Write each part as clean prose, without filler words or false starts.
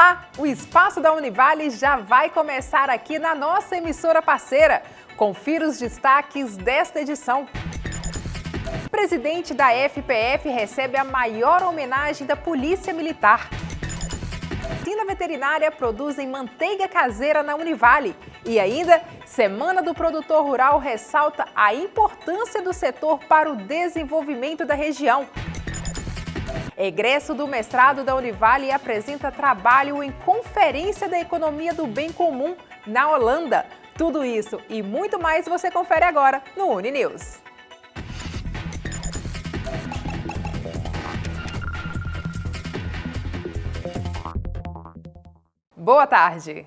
Olá! O Espaço da Univale já vai começar aqui na nossa emissora parceira. Confira os destaques desta edição. O presidente da FPF recebe a maior homenagem da Polícia Militar. Oficina veterinária produzem manteiga caseira na Univale. E ainda, Semana do Produtor Rural ressalta a importância do setor para o desenvolvimento da região. Egresso do mestrado da Univale apresenta trabalho em Conferência da Economia do Bem Comum na Holanda. Tudo isso e muito mais você confere agora no Uninews. Boa tarde.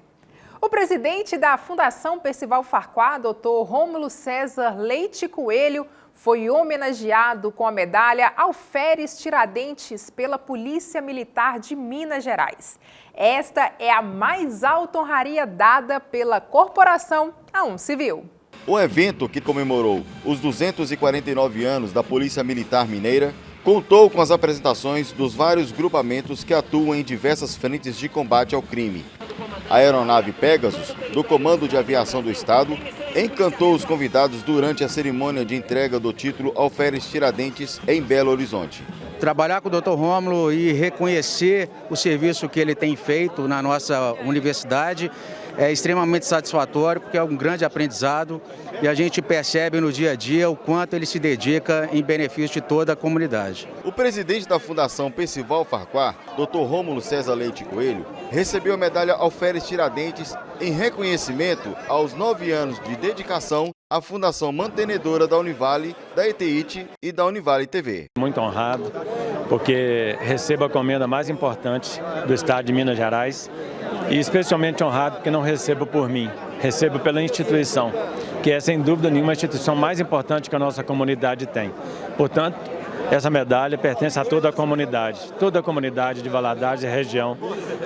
O presidente da Fundação Percival Farquhar, Dr. Rômulo César Leite Coelho, foi homenageado com a medalha Alferes Tiradentes pela Polícia Militar de Minas Gerais. Esta é a mais alta honraria dada pela corporação a um civil. O evento, que comemorou os 249 anos da Polícia Militar Mineira, contou com as apresentações dos vários grupamentos que atuam em diversas frentes de combate ao crime. A aeronave Pegasus, do Comando de Aviação do Estado, encantou os convidados durante a cerimônia de entrega do título Alferes Tiradentes em Belo Horizonte. Trabalhar com o Dr. Rômulo e reconhecer o serviço que ele tem feito na nossa universidade é extremamente satisfatório, porque é um grande aprendizado e a gente percebe no dia a dia o quanto ele se dedica em benefício de toda a comunidade. O presidente da Fundação Percival Farquhar, Dr. Rômulo César Leite Coelho, recebeu a medalha Alferes Tiradentes em reconhecimento aos 9 anos de dedicação à Fundação Mantenedora da Univale, da ETIT e da Univale TV. Muito honrado, porque recebo a comenda mais importante do estado de Minas Gerais e especialmente honrado porque não recebo por mim, recebo pela instituição, que é sem dúvida nenhuma a instituição mais importante que a nossa comunidade tem. Portanto, essa medalha pertence a toda a comunidade de Valadares e região,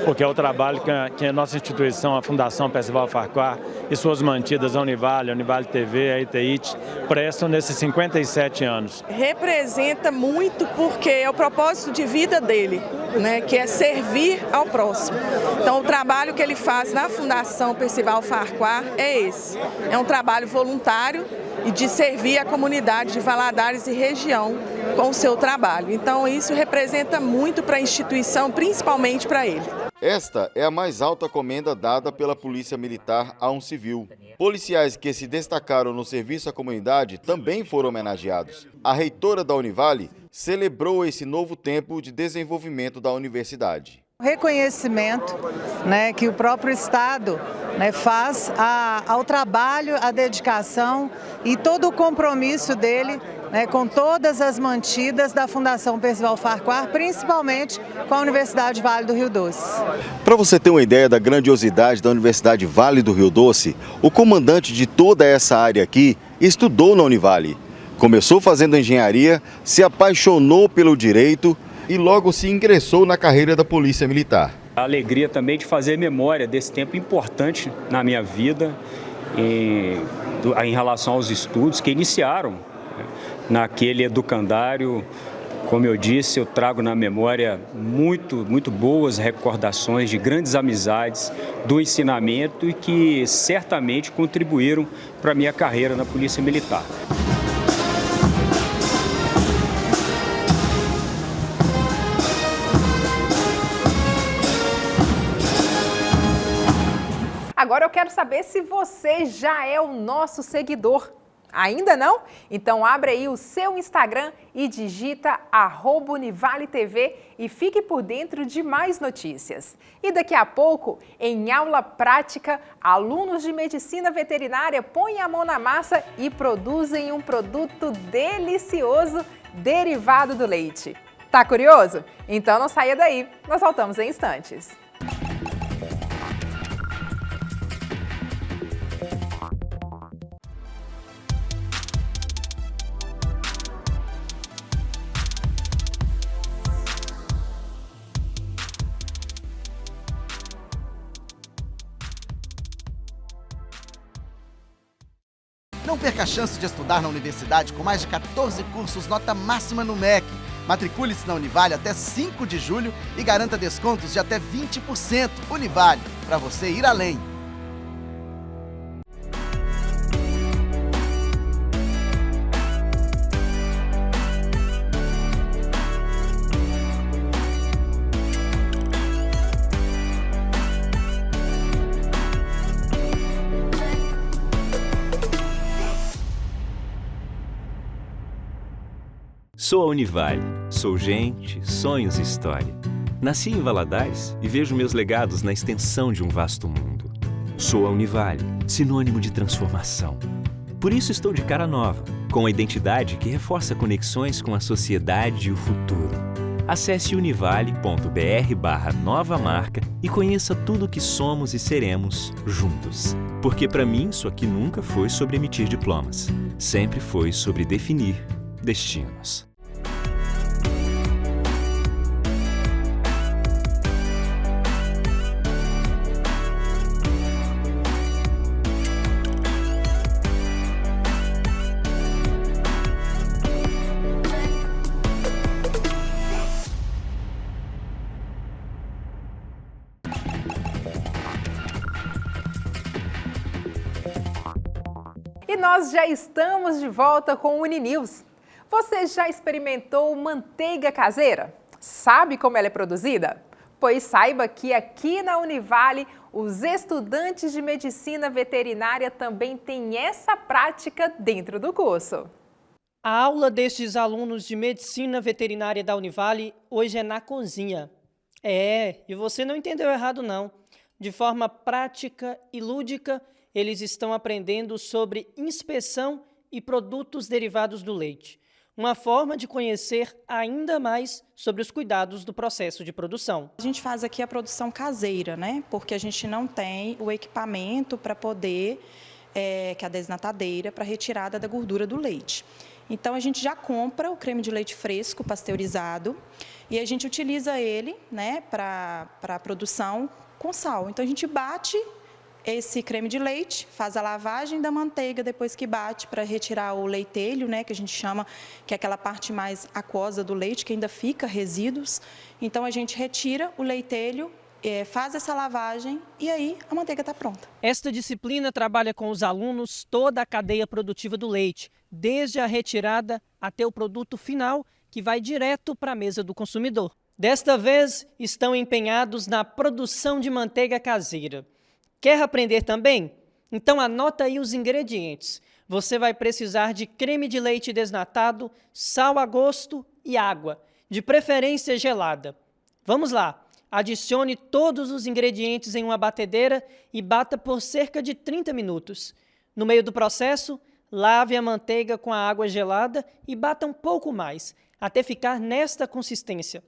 porque é o trabalho que a nossa instituição, a Fundação Percival Farquhar e suas mantidas, a Univale TV, a ETIT, prestam nesses 57 anos. Representa muito porque é o propósito de vida dele, né, que é servir ao próximo. Então o trabalho que ele faz na Fundação Percival Farquhar é esse. É um trabalho voluntário e de servir a comunidade de Valadares e região com o seu trabalho. Então isso representa muito para a instituição, principalmente para ele. Esta é a mais alta comenda dada pela Polícia Militar a um civil. Policiais que se destacaram no serviço à comunidade também foram homenageados. A reitora da Univale celebrou esse novo tempo de desenvolvimento da universidade. O reconhecimento, que o próprio Estado faz ao trabalho, à dedicação e todo o compromisso dele com todas as mantidas da Fundação Percival Farquhar, principalmente com a Universidade Vale do Rio Doce. Para você ter uma ideia da grandiosidade da Universidade Vale do Rio Doce, o comandante de toda essa área aqui estudou na Univale. Começou fazendo engenharia, se apaixonou pelo direito e logo se ingressou na carreira da Polícia Militar. A alegria também de fazer memória desse tempo importante na minha vida em relação aos estudos que iniciaram naquele educandário. Como eu disse, eu trago na memória muito boas recordações de grandes amizades, do ensinamento e que certamente contribuíram para a minha carreira na Polícia Militar. Agora eu quero saber se você já é o nosso seguidor. Ainda não? Então abre aí o seu Instagram e digita @UnivaleTV e fique por dentro de mais notícias. E daqui a pouco, em aula prática, alunos de medicina veterinária põem a mão na massa e produzem um produto delicioso derivado do leite. Tá curioso? Então não saia daí, nós voltamos em instantes. Não perca a chance de estudar na universidade com mais de 14 cursos nota máxima no MEC. Matricule-se na Univale até 5 de julho e garanta descontos de até 20%. Univale, para você ir além. Sou a Univale. Sou gente, sonhos e história. Nasci em Valadares e vejo meus legados na extensão de um vasto mundo. Sou a Univale, sinônimo de transformação. Por isso estou de cara nova, com a identidade que reforça conexões com a sociedade e o futuro. Acesse univale.br/nova marca e conheça tudo o que somos e seremos juntos. Porque para mim isso aqui nunca foi sobre emitir diplomas. Sempre foi sobre definir destinos. E nós já estamos de volta com o Uninews. Você já experimentou manteiga caseira? Sabe como ela é produzida? Pois saiba que aqui na Univale, os estudantes de medicina veterinária também têm essa prática dentro do curso. A aula destes alunos de medicina veterinária da Univale hoje é na cozinha. E você não entendeu errado não. De forma prática e lúdica, eles estão aprendendo sobre inspeção e produtos derivados do leite. Uma forma de conhecer ainda mais sobre os cuidados do processo de produção. A gente faz aqui a produção caseira, né? Porque a gente não tem o equipamento para poder, que é a desnatadeira, para retirada da gordura do leite. Então, a gente já compra o creme de leite fresco, pasteurizado, e a gente utiliza ele, né, para a produção com sal. Então, a gente bate esse creme de leite, faz a lavagem da manteiga depois que bate para retirar o leitelho, né, que a gente chama, que é aquela parte mais aquosa do leite, que ainda fica resíduos. Então, a gente retira o leitelho, faz essa lavagem e aí a manteiga está pronta. Esta disciplina trabalha com os alunos toda a cadeia produtiva do leite, desde a retirada até o produto final, que vai direto para a mesa do consumidor. Desta vez, estão empenhados na produção de manteiga caseira. Quer aprender também? Então anota aí os ingredientes. Você vai precisar de creme de leite desnatado, sal a gosto e água, de preferência gelada. Vamos lá, adicione todos os ingredientes em uma batedeira e bata por cerca de 30 minutos. No meio do processo, lave a manteiga com a água gelada e bata um pouco mais, até ficar nesta consistência.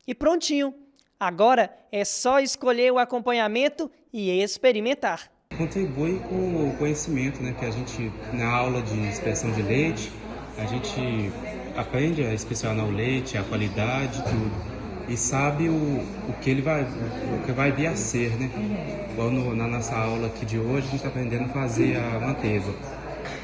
E prontinho! Agora é só escolher o acompanhamento e experimentar. Contribui com o conhecimento, né, que a gente, na aula de inspeção de leite, a gente aprende a inspecionar o leite, a qualidade, tudo. E sabe o que vai vir a ser, né? Igual na nossa aula aqui de hoje, a gente está aprendendo a fazer a manteiga.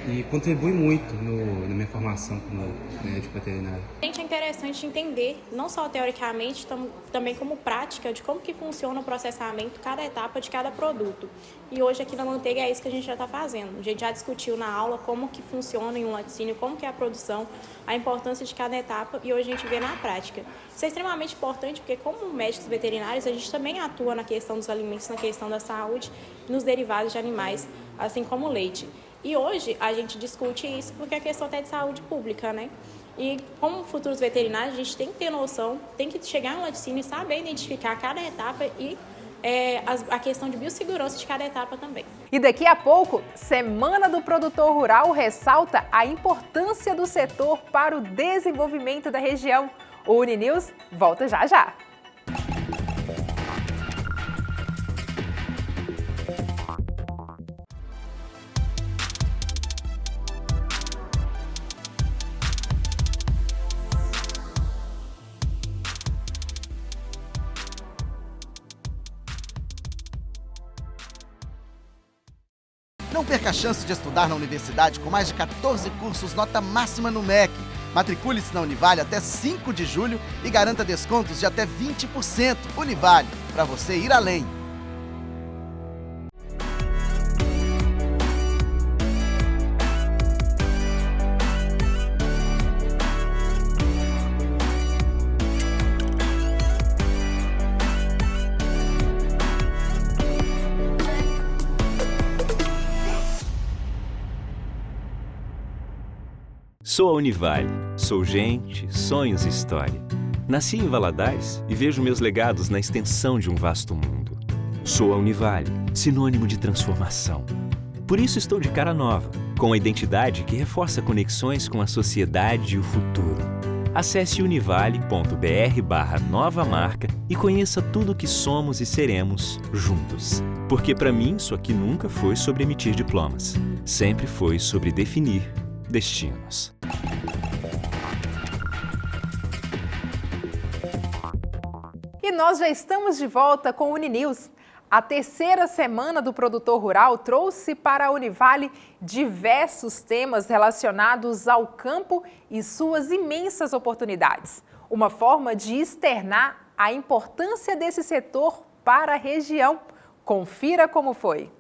E contribui muito na minha formação como médico veterinário. É interessante entender, não só teoricamente, também como prática, de como que funciona o processamento, cada etapa de cada produto. E hoje aqui na manteiga é isso que a gente já está fazendo. A gente já discutiu na aula como que funciona em um laticínio, como que é a produção, a importância de cada etapa e hoje a gente vê na prática. Isso é extremamente importante porque como médicos veterinários a gente também atua na questão dos alimentos, na questão da saúde, nos derivados de animais, assim como o leite. E hoje a gente discute isso porque é questão até de saúde pública, né? E como futuros veterinários, a gente tem que ter noção, tem que chegar no laticínio e saber identificar cada etapa e a questão de biossegurança de cada etapa também. E daqui a pouco, Semana do Produtor Rural ressalta a importância do setor para o desenvolvimento da região. O Uninews volta já já. Não perca a chance de estudar na universidade com mais de 14 cursos nota máxima no MEC. Matricule-se na Univale até 5 de julho e garanta descontos de até 20%. Univale, para você ir além. Sou a Univale. Sou gente, sonhos e história. Nasci em Valadares e vejo meus legados na extensão de um vasto mundo. Sou a Univale, sinônimo de transformação. Por isso estou de cara nova, com a identidade que reforça conexões com a sociedade e o futuro. Acesse univale.br/nova marca e conheça tudo o que somos e seremos juntos. Porque para mim isso aqui nunca foi sobre emitir diplomas. Sempre foi sobre definir destinos. E nós já estamos de volta com o Uninews. A terceira semana do produtor rural trouxe para a Univale diversos temas relacionados ao campo e suas imensas oportunidades. Uma forma de externar a importância desse setor para a região. Confira como foi.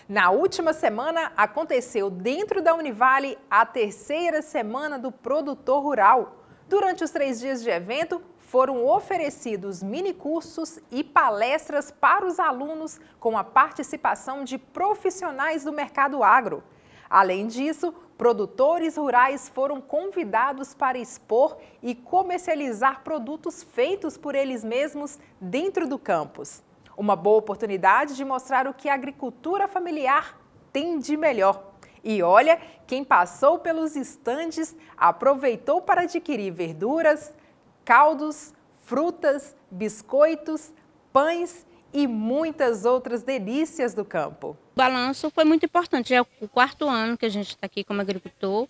Na última semana, aconteceu dentro da Univale a terceira semana do produtor rural. Durante os 3 dias de evento, foram oferecidos minicursos e palestras para os alunos com a participação de profissionais do mercado agro. Além disso, produtores rurais foram convidados para expor e comercializar produtos feitos por eles mesmos dentro do campus. Uma boa oportunidade de mostrar o que a agricultura familiar tem de melhor. E olha, quem passou pelos estandes aproveitou para adquirir verduras, caldos, frutas, biscoitos, pães e muitas outras delícias do campo. O balanço foi muito importante, é o 4º ano que a gente está aqui como agricultor.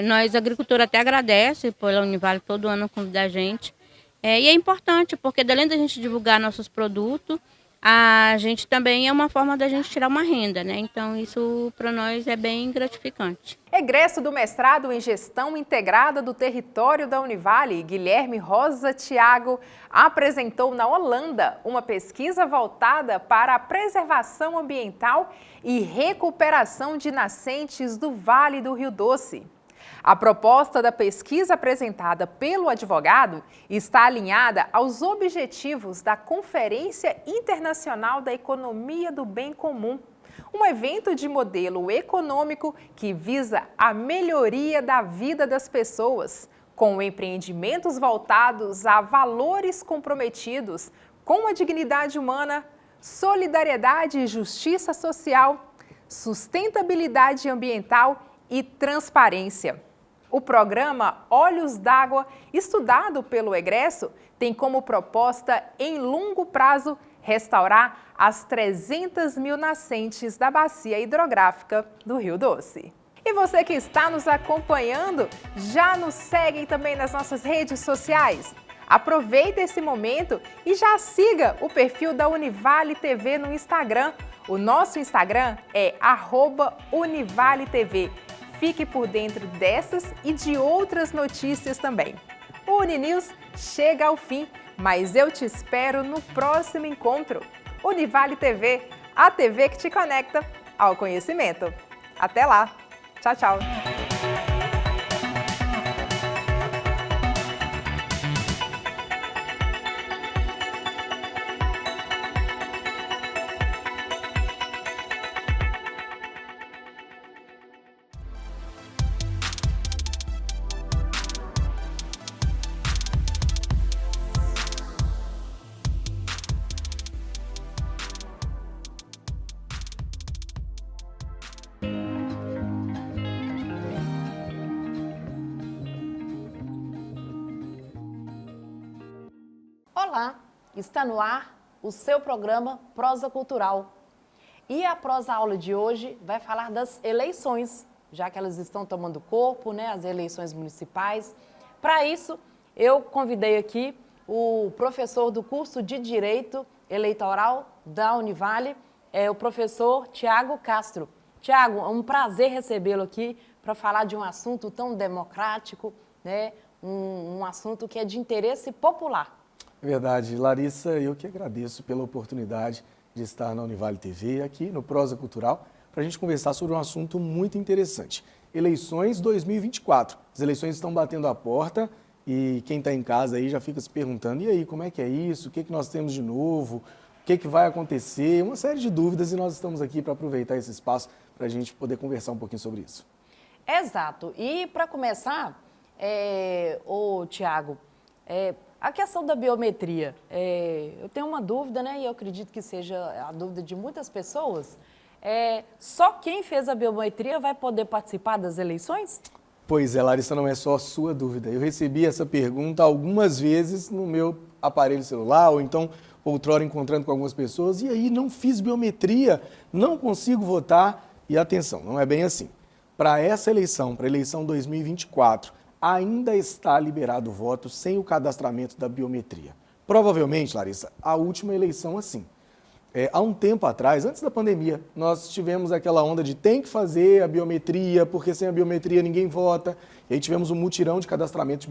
Nós, agricultores, até agradecem pela Univale todo ano convidar a gente. E é importante, porque além da gente divulgar nossos produtos, a gente também é uma forma da gente tirar uma renda, né? Então isso para nós é bem gratificante. Egresso do mestrado em Gestão Integrada do Território da Univale, Guilherme Rosa Thiago apresentou na Holanda uma pesquisa voltada para a preservação ambiental e recuperação de nascentes do Vale do Rio Doce. A proposta da pesquisa apresentada pelo advogado está alinhada aos objetivos da Conferência Internacional da Economia do Bem Comum, um evento de modelo econômico que visa a melhoria da vida das pessoas, com empreendimentos voltados a valores comprometidos com a dignidade humana, solidariedade e justiça social, sustentabilidade ambiental e transparência. O programa Olhos d'Água, estudado pelo egresso, tem como proposta, em longo prazo, restaurar as 300 mil nascentes da bacia hidrográfica do Rio Doce. E você que está nos acompanhando, já nos segue também nas nossas redes sociais? Aproveita esse momento e já siga o perfil da Univale TV no Instagram. O nosso Instagram é @UnivaleTV. Fique por dentro dessas e de outras notícias também. O Uninews chega ao fim, mas eu te espero no próximo encontro. Univale TV, a TV que te conecta ao conhecimento. Até lá. Tchau, tchau. Olá, está no ar o seu programa Prosa Cultural. E a prosa aula de hoje vai falar das eleições, já que elas estão tomando corpo, né, as eleições municipais. Para isso, eu convidei aqui o professor do curso de Direito Eleitoral da Univale, o professor Thiago Castro. Thiago, é um prazer recebê-lo aqui para falar de um assunto tão democrático, né? Um assunto que é de interesse popular. É verdade, Larissa, eu que agradeço pela oportunidade de estar na Univale TV, aqui no Prosa Cultural, para a gente conversar sobre um assunto muito interessante. Eleições 2024. As eleições estão batendo a porta e quem está em casa aí já fica se perguntando, e aí, como é que é isso? O que nós temos de novo? O que vai acontecer? Uma série de dúvidas e nós estamos aqui para aproveitar esse espaço para a gente poder conversar um pouquinho sobre isso. Exato. E para começar, Tiago, a questão da biometria, eu tenho uma dúvida, né? E eu acredito que seja a dúvida de muitas pessoas. Só quem fez a biometria vai poder participar das eleições? Pois é, Larissa, não é só a sua dúvida. Eu recebi essa pergunta algumas vezes no meu aparelho celular, ou então outrora encontrando com algumas pessoas, e aí não fiz biometria, não consigo votar. E atenção, não é bem assim. Para essa eleição, para a eleição 2024, ainda está liberado o voto sem o cadastramento da biometria. Provavelmente, Larissa, a última eleição assim. Há um tempo atrás, antes da pandemia, nós tivemos aquela onda de tem que fazer a biometria, porque sem a biometria ninguém vota. E aí tivemos um mutirão de cadastramento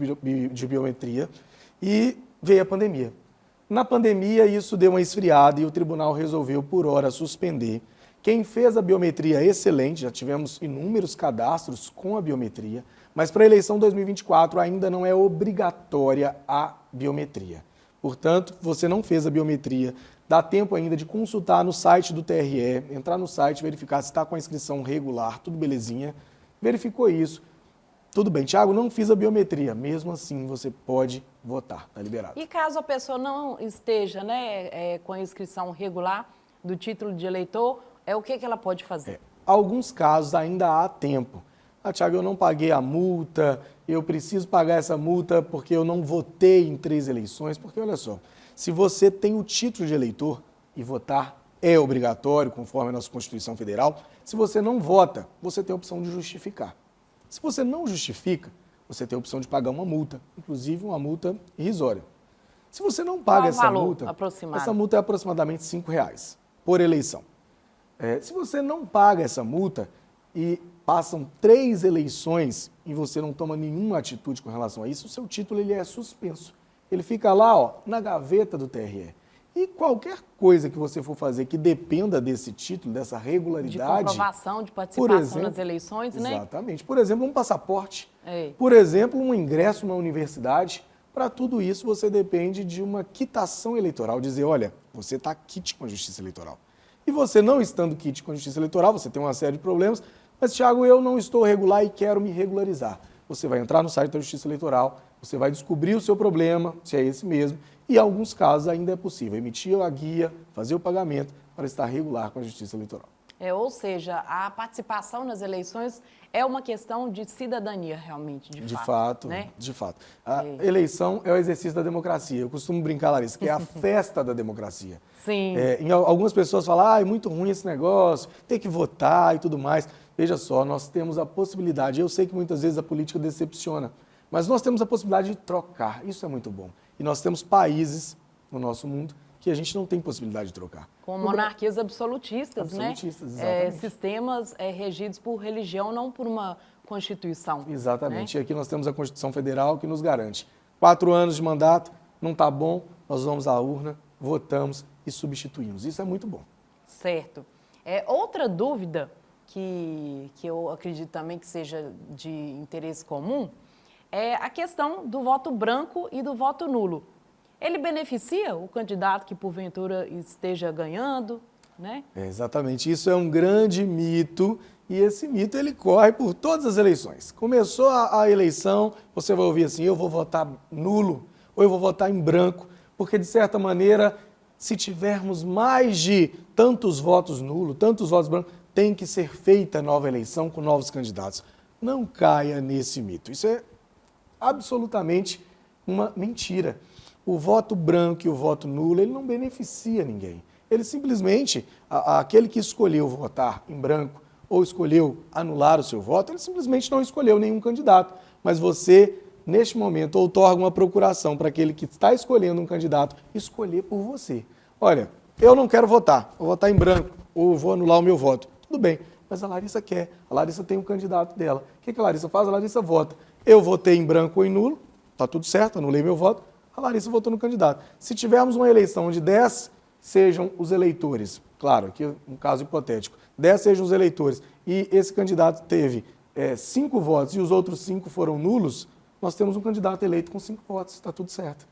de biometria e veio a pandemia. Na pandemia, isso deu uma esfriada e o tribunal resolveu, por hora, suspender. Quem fez a biometria, excelente, já tivemos inúmeros cadastros com a biometria, mas para a eleição 2024 ainda não é obrigatória a biometria. Portanto, você não fez a biometria, dá tempo ainda de consultar no site do TRE, entrar no site, verificar se está com a inscrição regular, tudo belezinha. Verificou isso, tudo bem. Tiago, não fiz a biometria, mesmo assim você pode votar, está liberado. E caso a pessoa não esteja, né, com a inscrição regular do título de eleitor, o que ela pode fazer? Alguns casos ainda há tempo. Tiago, eu não paguei a multa, eu preciso pagar essa multa porque eu não votei em 3 eleições, porque olha só, se você tem o título de eleitor e votar é obrigatório, conforme a nossa Constituição Federal, se você não vota, você tem a opção de justificar. Se você não justifica, você tem a opção de pagar uma multa, inclusive uma multa irrisória. Se você não paga essa multa, essa multa é aproximadamente R$5 por eleição. Se você não paga essa multa e passam 3 eleições e você não toma nenhuma atitude com relação a isso, o seu título ele é suspenso. Ele fica lá, na gaveta do TRE. E qualquer coisa que você for fazer que dependa desse título, dessa regularidade... De comprovação, de participação nas eleições, né? Exatamente. Por exemplo, um passaporte. Por exemplo, um ingresso na universidade. Para tudo isso, você depende de uma quitação eleitoral. Dizer, olha, você está quite com a Justiça Eleitoral. E você não estando quite com a Justiça Eleitoral, você tem uma série de problemas. Mas, Tiago, eu não estou regular e quero me regularizar. Você vai entrar no site da Justiça Eleitoral, você vai descobrir o seu problema, se é esse mesmo, e em alguns casos ainda é possível emitir a guia, fazer o pagamento para estar regular com a Justiça Eleitoral. Ou seja, a participação nas eleições é uma questão de cidadania, realmente, de fato. Né? De fato. A eleição é o exercício da democracia. Eu costumo brincar, Larissa, que é a festa da democracia. Sim. Algumas pessoas falam, é muito ruim esse negócio, tem que votar e tudo mais. Veja só, nós temos a possibilidade, eu sei que muitas vezes a política decepciona, mas nós temos a possibilidade de trocar, isso é muito bom. E nós temos países no nosso mundo que a gente não tem possibilidade de trocar. Com monarquias absolutistas, né? Absolutistas, exatamente. Sistemas regidos por religião, não por uma Constituição. Exatamente. Né? E aqui nós temos a Constituição Federal que nos garante 4 anos de mandato, não está bom, nós vamos à urna, votamos e substituímos. Isso é muito bom. Certo. Outra dúvida que eu acredito também que seja de interesse comum é a questão do voto branco e do voto nulo. Ele beneficia o candidato que, porventura, esteja ganhando, né? Exatamente. Isso é um grande mito e esse mito ele corre por todas as eleições. Começou a eleição, você vai ouvir assim, eu vou votar nulo ou eu vou votar em branco, porque, de certa maneira, se tivermos mais de tantos votos nulos, tantos votos brancos, tem que ser feita nova eleição com novos candidatos. Não caia nesse mito. Isso é absolutamente uma mentira. O voto branco e o voto nulo, ele não beneficia ninguém. Ele simplesmente, aquele que escolheu votar em branco ou escolheu anular o seu voto, ele simplesmente não escolheu nenhum candidato. Mas você, neste momento, outorga uma procuração para aquele que está escolhendo um candidato escolher por você. Olha, eu não quero votar, vou votar em branco ou vou anular o meu voto. Tudo bem, mas a Larissa quer, a Larissa tem um candidato dela. O que a Larissa faz? A Larissa vota. Eu votei em branco ou em nulo, está tudo certo, anulei meu voto, a Larissa votou no candidato. Se tivermos uma eleição onde 10 sejam os eleitores, claro, aqui um caso hipotético, 10 sejam os eleitores, e esse candidato teve 5 votos e os outros 5 foram nulos, nós temos um candidato eleito com 5 votos, está tudo certo.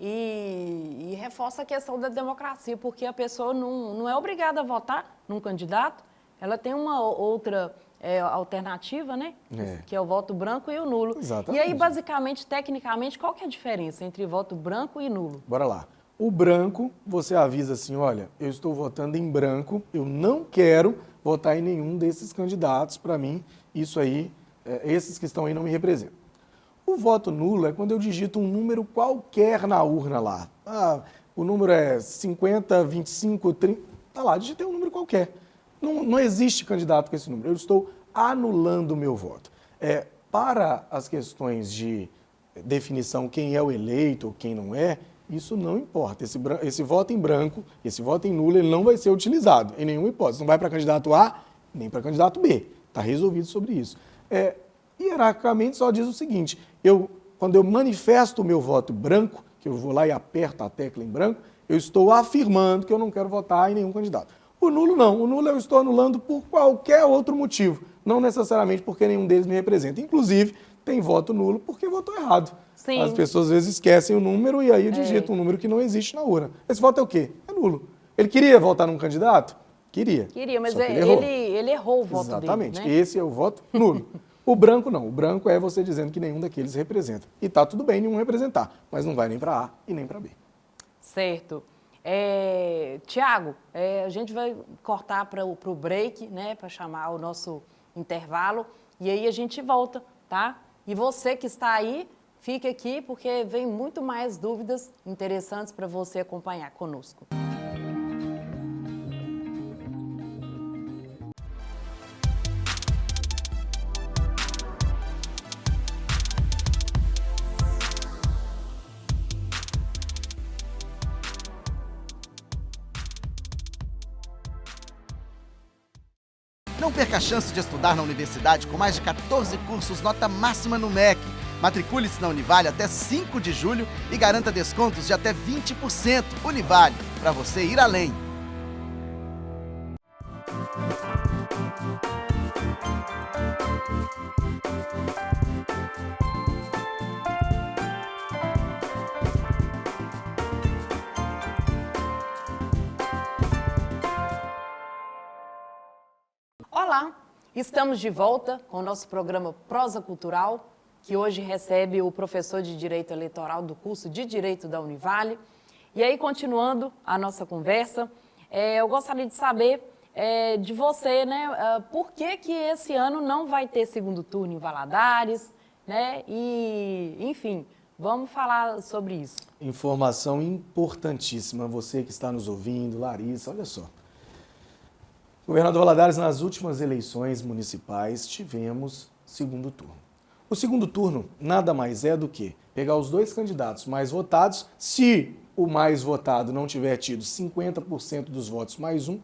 E reforça a questão da democracia, porque a pessoa não é obrigada a votar num candidato, ela tem uma outra alternativa, né? Que é o voto branco e o nulo. Exatamente. E aí, basicamente, tecnicamente, qual que é a diferença entre voto branco e nulo? Bora lá. O branco, você avisa assim, olha, eu estou votando em branco, eu não quero votar em nenhum desses candidatos, para mim, isso aí, esses que estão aí não me representam. O voto nulo é quando eu digito um número qualquer na urna lá. O número é 50, 25, 30, tá lá, digitei um número qualquer. Não existe candidato com esse número, eu estou anulando o meu voto. Para as questões de definição quem é o eleito ou quem não é, isso não importa. Esse voto em branco, esse voto em nulo, ele não vai ser utilizado em nenhuma hipótese. Não vai para candidato A, nem para candidato B. Está resolvido sobre isso. Hierarquicamente só diz o seguinte, quando eu manifesto o meu voto branco, que eu vou lá e aperto a tecla em branco, eu estou afirmando que eu não quero votar em nenhum candidato. O nulo não, o nulo eu estou anulando por qualquer outro motivo, não necessariamente porque nenhum deles me representa. Inclusive, tem voto nulo porque votou errado. Sim. As pessoas às vezes esquecem o número e aí eu digito um número que não existe na urna. Esse voto é o quê? É nulo. Ele queria votar num candidato? Queria. Mas ele errou o voto dele. Exatamente, né? Esse é o voto nulo. O branco não, o branco é você dizendo que nenhum daqueles representa. E tá tudo bem nenhum representar, mas não vai nem para A e nem para B. Certo. Tiago, a gente vai cortar para o break, né, para chamar o nosso intervalo, e aí a gente volta, tá? E você que está aí, fique aqui, porque vem muito mais dúvidas interessantes para você acompanhar conosco. Não perca a chance de estudar na universidade com mais de 14 cursos nota máxima no MEC. Matricule-se na Univale até 5 de julho e garanta descontos de até 20%. Univale, para você ir além. Olá, estamos de volta com o nosso programa Prosa Cultural, que hoje recebe o professor de Direito Eleitoral do curso de Direito da Univale. E aí, continuando a nossa conversa, eu gostaria de saber de você, né, por que esse ano não vai ter segundo turno em Valadares, né, e, enfim, vamos falar sobre isso. Informação importantíssima, você que está nos ouvindo, Larissa, olha só. Governador Valadares, nas últimas eleições municipais, tivemos segundo turno. O segundo turno nada mais é do que pegar os dois candidatos mais votados, se o mais votado não tiver tido 50% dos votos mais um,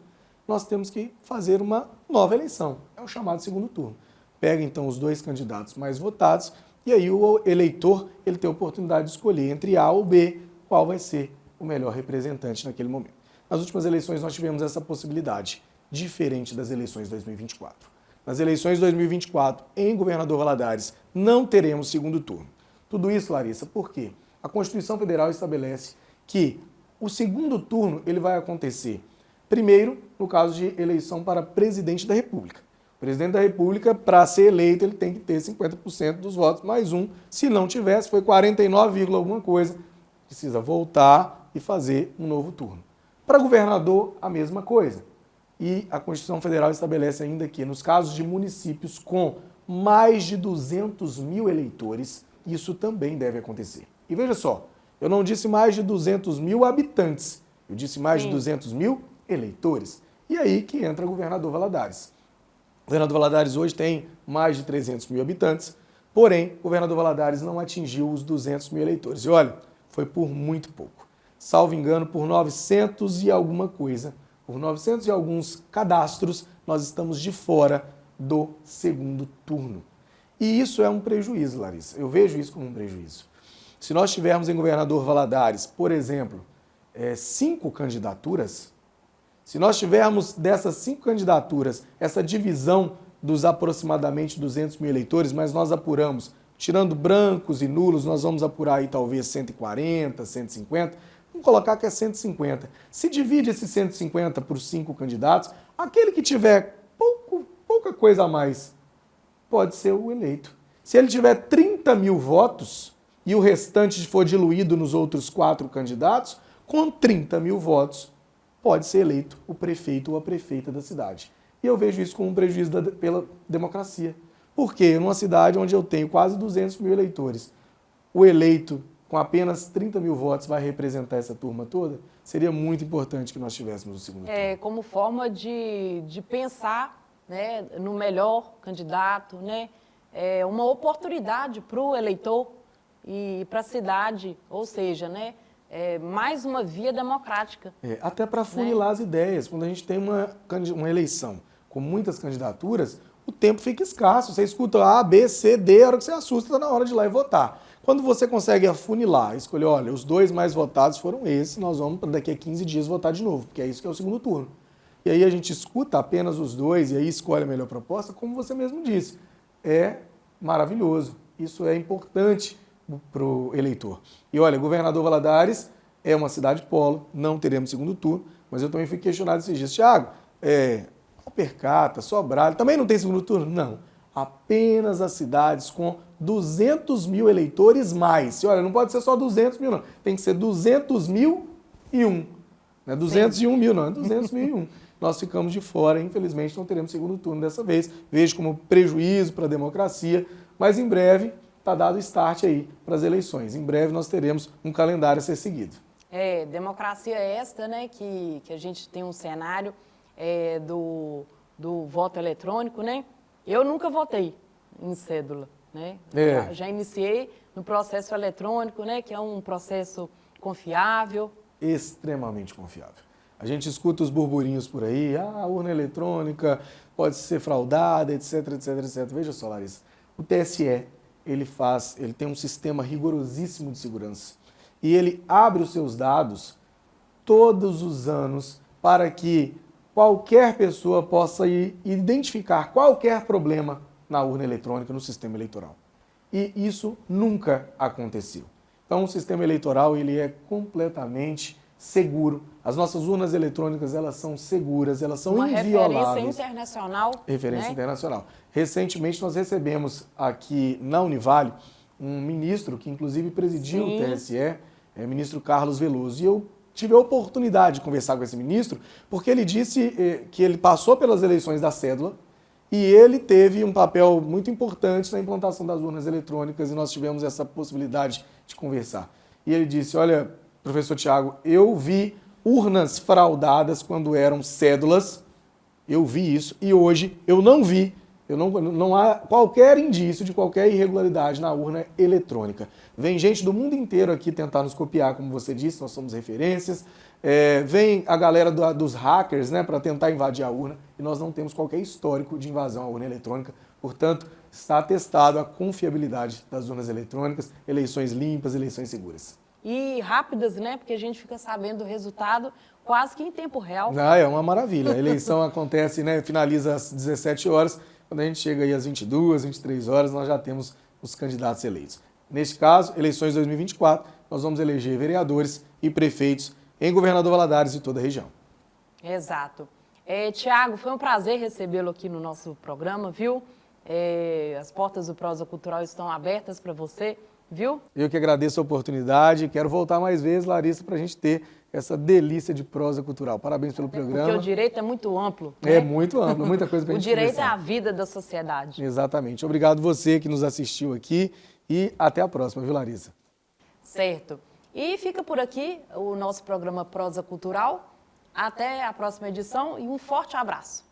nós temos que fazer uma nova eleição, é o chamado segundo turno. Pega então os dois candidatos mais votados e aí o eleitor ele tem a oportunidade de escolher entre A ou B qual vai ser o melhor representante naquele momento. Nas últimas eleições nós tivemos essa possibilidade, diferente das eleições de 2024. Nas eleições de 2024, em Governador Valadares, não teremos segundo turno. Tudo isso, Larissa, por quê? A Constituição Federal estabelece que o segundo turno ele vai acontecer, primeiro, no caso de eleição para presidente da República. O presidente da República, para ser eleito, ele tem que ter 50% dos votos mais um. Se não tivesse, foi 49, alguma coisa, precisa voltar e fazer um novo turno. Para governador, a mesma coisa. E a Constituição Federal estabelece ainda que, nos casos de municípios com mais de 200 mil eleitores, isso também deve acontecer. E veja só, eu não disse mais de 200 mil habitantes, eu disse mais de 200 mil eleitores. E aí que entra o Governador Valadares. O Governador Valadares hoje tem mais de 300 mil habitantes, porém, o Governador Valadares não atingiu os 200 mil eleitores. E olha, foi por muito pouco. Salvo engano, por 900 e alguma coisa. Por 900 e alguns cadastros, nós estamos de fora do segundo turno. E isso é um prejuízo, Larissa. Eu vejo isso como um prejuízo. Se nós tivermos em Governador Valadares, por exemplo, 5 candidaturas, se nós tivermos dessas 5 candidaturas essa divisão dos aproximadamente 200 mil eleitores, mas nós apuramos, tirando brancos e nulos, nós vamos apurar aí talvez 140, 150, vamos colocar que é 150. Se divide esses 150 por 5 candidatos, aquele que tiver pouca coisa a mais pode ser o eleito. Se ele tiver 30 mil votos e o restante for diluído nos outros 4 candidatos, com 30 mil votos pode ser eleito o prefeito ou a prefeita da cidade. E eu vejo isso como um prejuízo pela democracia. Porque numa cidade onde eu tenho quase 200 mil eleitores, o eleito com apenas 30 mil votos vai representar essa turma toda, seria muito importante que nós tivéssemos o segundo turno. Como forma de pensar, né, no melhor candidato, né, uma oportunidade para o eleitor e para a cidade, ou seja, né, mais uma via democrática. Até para funilar as ideias. Quando a gente tem uma eleição com muitas candidaturas, o tempo fica escasso. Você escuta A, B, C, D, a hora que você assusta, está na hora de ir lá e votar. Quando você consegue afunilar, escolher, olha, os 2 mais votados foram esses, nós vamos daqui a 15 dias votar de novo, porque é isso que é o segundo turno. E aí a gente escuta apenas os 2 e aí escolhe a melhor proposta, como você mesmo disse. É maravilhoso. Isso é importante para o eleitor. E olha, Governador Valadares é uma cidade polo, não teremos segundo turno, mas eu também fui questionado esses dias. Thiago, Percata, Sobralho, também não tem segundo turno? Não. Apenas as cidades com 200 mil eleitores mais. E olha, não pode ser só 200 mil, não. Tem que ser 200.001. Não é 201 mil, não. É 200.001. Nós ficamos de fora, infelizmente não teremos segundo turno dessa vez. Vejo como prejuízo para a democracia, mas em breve está dado o start aí para as eleições. Em breve nós teremos um calendário a ser seguido. Democracia esta, né, que a gente tem um cenário do voto eletrônico, né? Eu nunca votei em cédula, né? Já iniciei no processo eletrônico, né, que é um processo confiável. Extremamente confiável. A gente escuta os burburinhos por aí, a urna eletrônica pode ser fraudada, etc, etc, etc. Veja só, Larissa, o TSE, ele tem um sistema rigorosíssimo de segurança e ele abre os seus dados todos os anos para que qualquer pessoa possa identificar qualquer problema na urna eletrônica, no sistema eleitoral. E isso nunca aconteceu. Então, o sistema eleitoral ele é completamente seguro. As nossas urnas eletrônicas, elas são seguras, elas são invioláveis. Uma referência internacional. Referência internacional. Recentemente, nós recebemos aqui na Univale um ministro que, inclusive, presidiu o TSE, ministro Carlos Veloso. E eu tive a oportunidade de conversar com esse ministro, porque ele disse que ele passou pelas eleições da cédula e ele teve um papel muito importante na implantação das urnas eletrônicas e nós tivemos essa possibilidade de conversar. E ele disse, olha, professor Thiago, eu vi urnas fraudadas quando eram cédulas, eu vi isso, e hoje eu não vi, não há qualquer indício de qualquer irregularidade na urna eletrônica. Vem gente do mundo inteiro aqui tentar nos copiar, como você disse, nós somos referências, vem a galera dos hackers, né, para tentar invadir a urna, e nós não temos qualquer histórico de invasão à urna eletrônica, portanto, está atestado a confiabilidade das urnas eletrônicas, eleições limpas, eleições seguras. E rápidas, né? Porque a gente fica sabendo do resultado quase que em tempo real. É uma maravilha. A eleição acontece, né? Finaliza às 17 horas. Quando a gente chega aí às 22, 23 horas, nós já temos os candidatos eleitos. Neste caso, eleições 2024, nós vamos eleger vereadores e prefeitos em Governador Valadares e toda a região. Exato. Thiago, foi um prazer recebê-lo aqui no nosso programa, viu? As portas do Prosa Cultural estão abertas para você. Viu? Eu que agradeço a oportunidade, quero voltar mais vezes, Larissa, para a gente ter essa delícia de prosa cultural. Parabéns pelo programa. Porque o direito é muito amplo. Né? É muito amplo, muita coisa para a gente conversar. O direito é a vida da sociedade. Exatamente. Obrigado você que nos assistiu aqui e até a próxima, viu, Larissa? Certo. E fica por aqui o nosso programa Prosa Cultural. Até a próxima edição e um forte abraço.